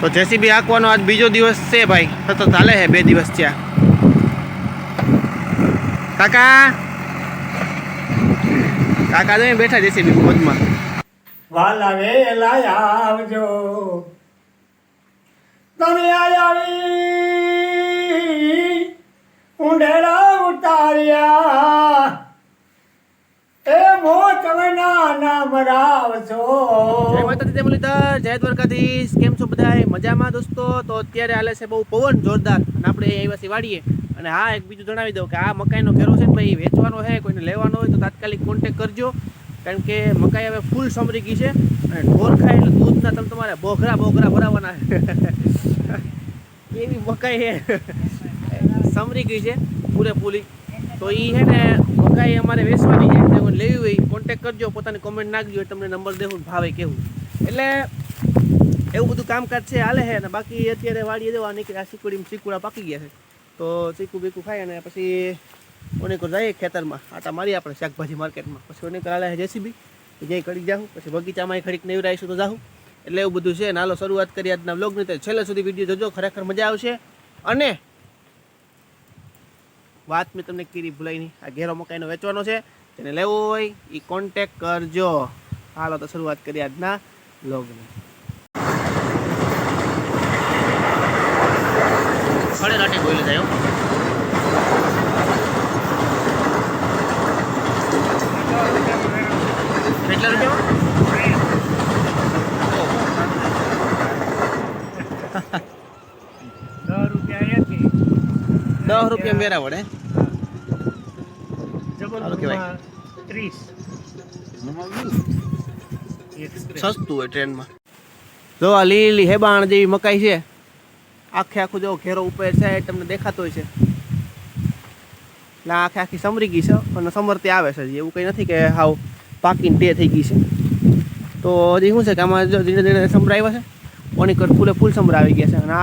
તો જેસીબી હાંકવાનો આજ બીજો દિવસ છે ભાઈ, સતત ચાલે છે 2 દિવસ થયા. કાકા કાકા તો બેઠા જેસીબી મોજમાં. વાલા વેલા આવજો તમે આવી ઊંડેડા ઉતાર્યા એ મોચવના નામ રાવજો. જય માતાજી, જય મુરલીધર, જય દ્વારકાધીશ. કેમ છો બધાય? મજામાં દોસ્તો? તો અત્યારે હાલે છે બહુ પવન જોરદાર અને આપણે આવ્યા છીએ વાડીએ. અને હા, એક બીજું જણાવી દઉં કે આ મકાઈનો ઘેરો છે ને ભાઈ, વેચવાનો છે, કોઈને લેવાનો હોય તો તાત્કાલિક કોન્ટેક કરજો. કારણ કે મકાઈ હવે ફૂલ સમરી ગઈ છે અને ઢોર ખાય એટલે દૂધના તમે તમારે બોઘરા ભરાવાના એવી મકાઈ છે, સમરી ગઈ છે પૂરેપૂરી. તો એ છે ને મકાઈ અમારે વેચવાની છે, એટલે લેવી હોય કોન્ટેક કરજો, પોતાની કોમેન્ટ નાખજો, તમને નંબર દેવું, ભાવે કેવું. એટલે એવું બધું કામકાજ છે, હાલે છે. અને બાકી અત્યારે વાડીએ જવા નીકળ્યા, ચીકુડા પાકી ગયા છે, તો ચીકુ બીકુ ખાય અને પછી ઓનેકર જઈએ ખેતરમાં આટા મારી આપણે શાકભાજી માર્કેટમાં. પછી ઓનેકર હાલે જેસીબી જઈ ખડીક જાઉં, પછી બગીચામાં ખડીક નીવરાઈશું તો જાઉં. એટલે એવું બધું છે. નાલો શરૂઆત કરી આજના વ્લોગની, તો છેલ્લે સુધી વિડીયો જોજો, ખરેખર મજા આવશે. અને વાત મેં તમને કીધી ભૂલાઈ નહીં, આ ઘેરો મકાઈનો વેચવાનો છે, જેને લેવો હોય એ કોન્ટેક કરજો. હાલો તો શરૂઆત કરીએ આજના વ્લોગની. ખડે રાટે બોલી જાય કેટલા રૂપિયા? 10 રૂપિયા મેરા વડે સસ્તું હોય ટ્રેનમાં. જો આ લીલી હેબાણ જેવી મકાઈ છે, આખું જો ઘેરો ઉપર છે, તમને દેખાતો હોય છે. એટલે આખી સમરી ગઈ છે અને સમરતી આવે છે, એવું કંઈ નથી કે હાવ પાકીને તે થઈ ગઈ છે. તો હજી શું છે કે આમાં જો ધીરે ધીરે સમરાવ્યા છે, ઓનીકર ફૂલ સમરા આવી ગયા છે. અને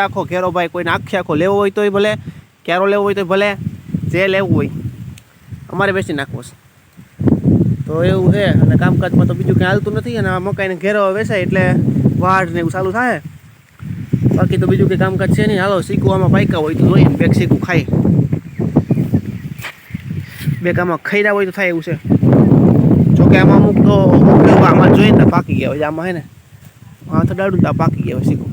આખો ઘેરો ભાઈ, કોઈને આખો લેવો હોય તોય ભલે, ક્યારો લેવો હોય તો ભલે, જે લેવું હોય અમારે બેસી નાખવો છે. તો એવું છે. અને કામકાજમાં તો બીજું કંઈ હાલતું નથી. અને આ મકાઈને ઘેરો વેચાય એટલે વાડ ને એવું ચાલુ થાય. બાકી તો બીજું કંઈ કામકાજ છે નહીં. હાલો શીખું આમાં પાયકા હોય તો જોઈએ, બેગ શીખું ખાઈ, બેગ આમાં ખાઈ હોય તો થાય એવું છે. જોકે આમાં અમુક તો આમાં જોઈએ ને પાકી ગયા હોય, આમાં હે ને હાથ ડાળું તો પાકી ગયા હોય શીખું,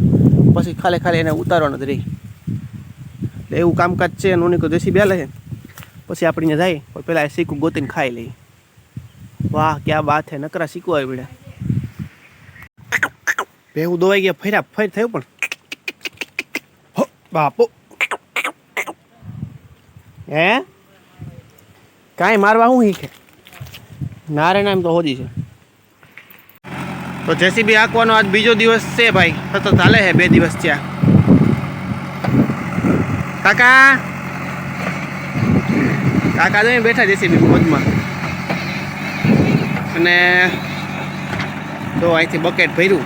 પછી ખાલી એને ઉતારવાનું જ રહી. એટલે એવું કામકાજ છે. નોની કો દેશી બેલે છે, પછી આપણે અહીંયા જાય પણ પહેલાં શીખું ગોતીને ખાઈ લઈએ. વાહ ક્યાં વાત છે, નકરા શીખવું આવી પડ્યા. ભેહું દોવાઈ ગયા, ફેર થયું પણ બાપો હે કાંઈ મારવા શું શીખે? નારે નામ તો હોજી છે. તો જેસીબી હાંકવાનો આજ બીજો દિવસ છે ભાઈ, સતત ચાલે છે 2 દિવસ થયા. કાકા કાકા તો બેઠા જેસીબી મોજમાં. અને તો અહીંથી બકેટ ભર્યું.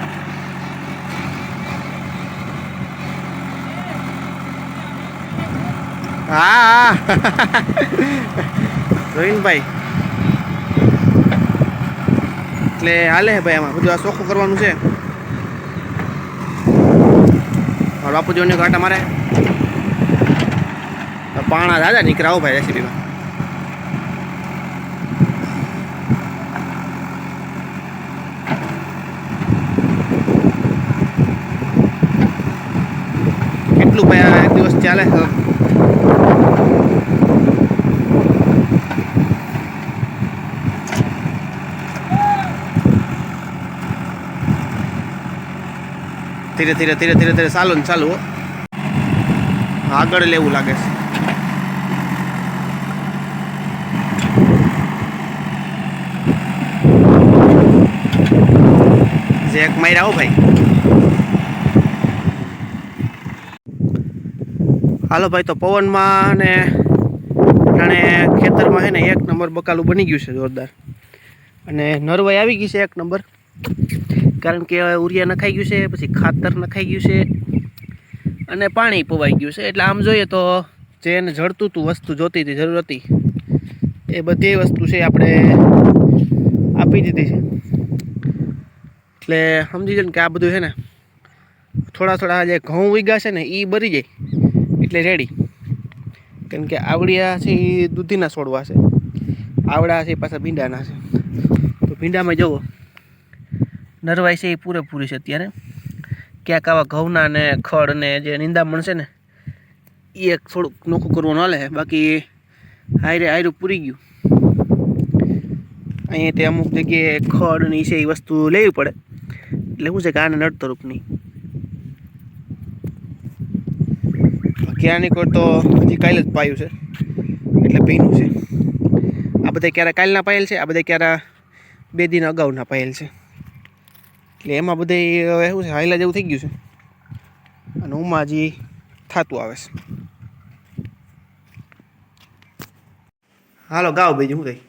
હા જોઈને ભાઈ, એટલે હાલે હે ભાઈ, આમાં બધું આ ચોખ્ખું કરવાનું છે. મારા બાપુજીઓને કાંટા મારે પાણા દાદા નીકળાવો ભાઈ રેસીપીમાં. કેટલું ભાઈ એક દિવસ ચાલે છે. ધીરે ધીરે ચાલુ આગળ લેવું લાગે છે. જેક માર્યા હો ભાઈ. હાલો ભાઈ, તો પવનમાં ને જાણે ખેતરમાં છે ને 1 નંબર બકાલું બની ગયું છે જોરદાર. અને નરવાઈ આવી ગઈ છે 1 નંબર, કારણ કે ઉરિયા નખાઈ ગયું છે, પછી ખાતર નખાઈ ગયું છે અને પાણી પવાઈ ગયું છે. એટલે આમ જોઈએ તો જે એને જડતું હતું, વસ્તુ જોતી હતી, જરૂર હતી, એ બધી વસ્તુ છે આપણે આપી દીધી છે. એટલે સમજી જાય કે આ બધું છે ને થોડા થોડા જે ઘઉં ઉગ્યા છે ને એ બરી જાય એટલે રેડી. કેમ કે આવડિયા છે એ દૂધીના છોડવા છે, આવડા છે એ પાછા ભીંડાના છે. તો ભીંડામાં જુઓ નરવાઈ છે એ પૂરેપૂરી છે અત્યારે. ક્યાંક આવા ઘઉંના ને ખડ ને જે નિંદામણ છે ને એ એક થોડુંક નોખું કરવાનું હાલે, બાકી હાયરું પૂરી ગયું. અહીંયા તે અમુક જગ્યાએ ખડ ની છે એ વસ્તુ લેવી પડે, એટલે શું છે કે આને નડતરૂપ નહીં. ક્યાંની કોઈ તો હજી કાલે જ પાયું છે એટલે ભીનું છે. આ બધા ક્યારે કાલના પાયેલ છે, આ બધા ક્યારે 2 દિન અગાઉના પાયેલ છે. એટલે એમાં બધે હવે શું છે હાઈલા જેવું થઈ ગયું છે, અને ઉમાં હજી થતું આવે છે. હાલો ગાવ બીજું શું થાય.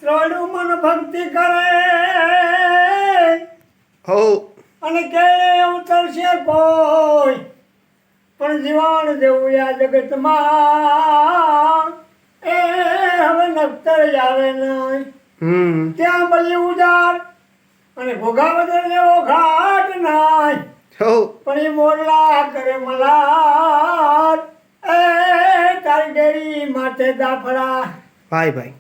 ત્રોડું મન ભક્તિ કરે હો અને કે ઉતરશે કોઈ, પણ જીવાણ જેવું આ જગતમાં એ હવે નક્તર આવે નહીં. ત્યાં બલી ઉજાર અને ઘોઘા બદલ જેવો ઘાટ નાય, હો પણ એ મોરલા કરે મલાર એ તારી ડેરી માથે દાફડા. ભાઈ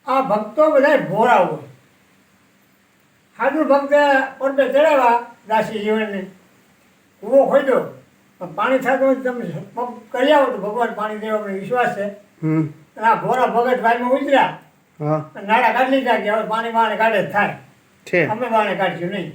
આ ભક્તો બધા ભોળા હોય. સાધુ ભક્ત પડે ચડાવ્યા દાસી જીવનને કૂવો ખોદ્યો, પણ પાણી થતું હોય તમે પગ કરી આવો તો ભગવાન પાણી દેવા મને વિશ્વાસ છે. અને આ ભોળા ભગત ભાઈમાં ઉતર્યા અને નાળા કાઢી લીધા કે હવે પાણી બાણે કાઢે જ થાય છે. અમે બાણે કાઢશું નહીં.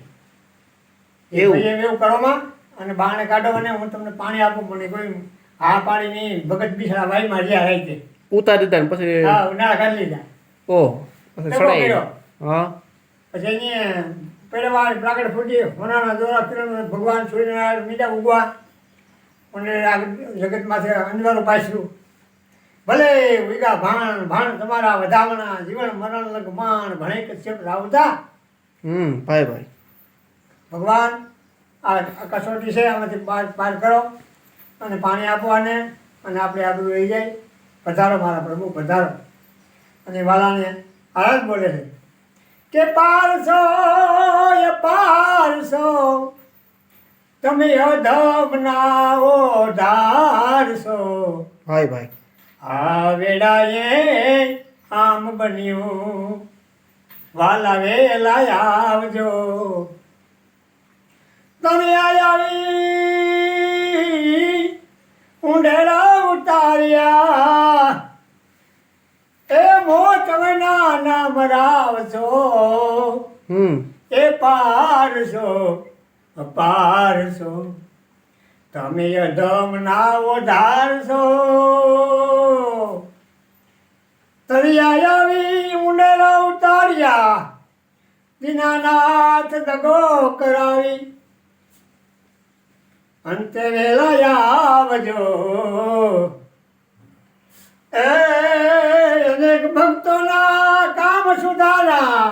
એવું? એવું કરવામાં અને બાણે કાઢો અને હું તમને પાણી આપું, મને કોઈ આ પાણી નહીં. ભગત બિસાડા વાઈમાં રહ્યા રહી છે. ઉતારી દીધા ને પછી હા નાળા કાઢી લીધા. ઓહ પછી ટકો સડાઈ. કર્યો. હા પછી અહીંયા પેડવાર પ્રાગટ ફૂટી હોનાના દોરા કિરણ ભગવાન સૂર્યનારાયણ મીડા ઉગવા અને આ જગતમાંથી અંજવાળું પાછું. ભલે ઉગા ભાણ ભાણ તમારા વધામણા જીવન મરણ લગ માણ ભણે કશ્યપ રાવતા. ભાઈ ભગવાન આ કસોટી છે, આમાંથી પાર કરો અને પાણી આપો અને આપણે આપણું રહી જાય. પધારો મારા પ્રભુ પધારો. અને વાલાને આળસ બોલે છે કે પારસો એ પારસો તમે અધમના ધારસો. ભાઈ આ વેળાએ આમ બન્યું વાલા વેલા આવજો. તમે આવી ઊંડેડા ઉતાર્યા એ મોચવના નામ રાવશો એ પારસો પારસો તમે અધમ ના વધારશો. તળિયા આવી ઊંડેરા ઉતાર્યા દીનાનાથ દગો કરાવી અંતે વેલા આવજો. અનેક ભક્તોના કામ સુધારા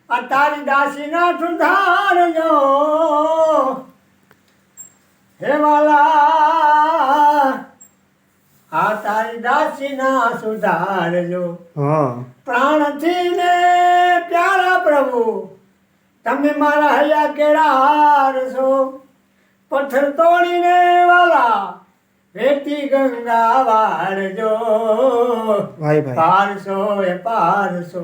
આ તારી દાસીના સુધારજો. હે વાલા આ તારી દાસીના સુધારજો. પ્રાણથી ને પ્યારા પ્રભુ તમે મારા હૈયા કેળા હારશો. પથ્થર તોડીને વાલા વેતી ગંગા વાળજો. પારસો એ પારસો.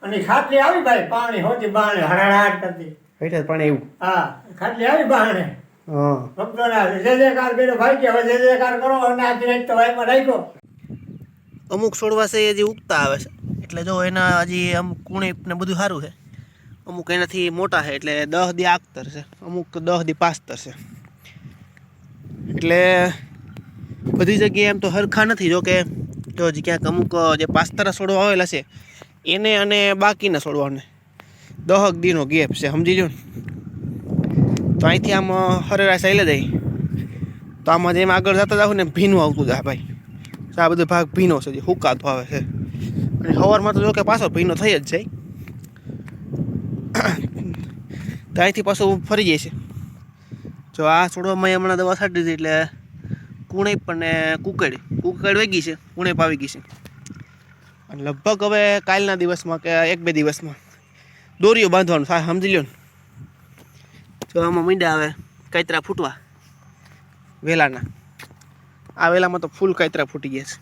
અને ખાટલી આવી ભાઈ પાણી હોતી બાણે હળહળાટ કરતી. પણ એવું હા ખાટલી આવી બાણે ભક્તોના જય જયકાર કર્યો ભાઈ કે હવે જય જયકાર કરો અને આખી રાત તો વાયમાં રાખ્યો. અમુક છોડવા છે એ જે ઉગતા આવે છે એટલે જો એના હજી અમુક કુણી ને બધું સારું છે. અમુક એનાથી મોટા છે એટલે 10 દી આગતર છે, અમુક 10 દી પાસ્તર છે. એટલે બધી જગ્યાએ એમ તો હરખા નથી. જો કે જો હજી ક્યાંક અમુક જે પાસ્તરા છોડવા આવેલા છે એને અને બાકીના છોડવાને 10 દીનો ગેપ છે, સમજી જો ને. તો અહીંથી આમ હરેરાશ ચાલે જાય તો આમાં જેમ આગળ જતા જાવ ને ભીનું આવતું જાય ભાઈ. આ બધો ભાગ ભીનો છે, જે હુકાતો આવે છે. અને સવારમાં તો જો કે પાછો ભીનો થઈ જ જાય. તો અહીંથી પાછું ફરી જાય છે. જો આ છોડવામાં હમણાં દવા છાંટી દીધી એટલે કુણે પણ કુકડ વેગી છે, કુણે પાવી ગઈ છે. અને લગભગ હવે કાલના દિવસમાં કે 1-2 દિવસમાં દોરીઓ બાંધવાનું થાય, સમજી લ્યો ને. જો આમાં મીંડા આવે કાતરા ફૂટવા વેલાના. આ વેલામાં તો ફૂલ કાતરા ફૂટી ગયા છે.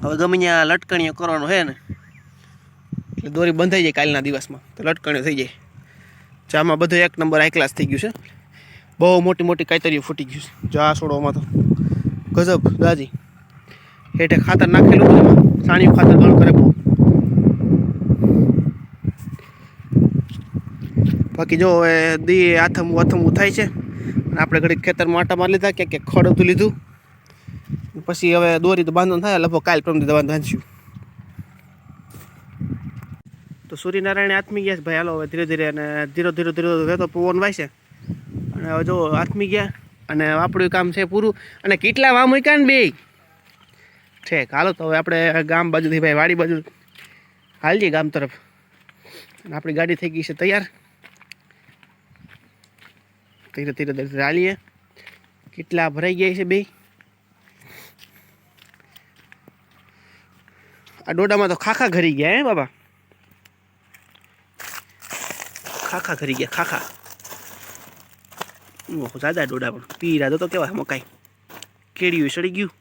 હવે ગમે ત્યાં લટકણીઓ કરવાનો છે ને એટલે દોરી બંધાઈ જાય કાલના દિવસમાં તો લટકણીઓ થઈ જાય. જો આમાં બધું એક નંબર હાઈ ક્લાસ થઈ ગયું છે. બહુ મોટી મોટી કાતરીઓ ફૂટી ગયું છે. જો આ છોડોમાં તો ગજબ દાજી. હેઠે ખાતર નાખેલું હતું એમાં, સાણિયું ખાતર ગણ કરે બહુ. બાકી જો હવે દી આથમવું થાય છે. અને આપણે ઘડીક ખેતરમાં આટા મારી લીધા, ક્યાંક ખડ હતું લીધું. પછી હવે દોરી તો બાંધવાનું થાય, લગભગ કાલ પરમ દીધા બાંધશું. તો સૂર્યનારાયણ આથમી ગયા છે ભાઈ. હાલો હવે ધીરે ધીરે અને ધીરે વહેતો પવન વાય છે. અને હવે જો આથમી ગયા અને આપણું કામ છે પૂરું. અને કેટલા વામ મૂક્યા ને બે ઠેક. હાલો તો હવે આપણે ગામ બાજુથી ભાઈ વાડી બાજુ હાલીએ ગામ તરફ. અને આપણી ગાડી થઈ ગઈ છે તૈયાર. ધીરે ધીરે હાલીએ. કેટલા ભરાઈ ગયા છે બે. આ ડોડામાં તો ખાખા ઘરી ગયા હે બાબા. ખાખા ઘરી ગયા ખાખા. ઓહો દાદા ડોડા પણ પીરા તો કેવા મકાઈ કેળિયું સડી ગયું.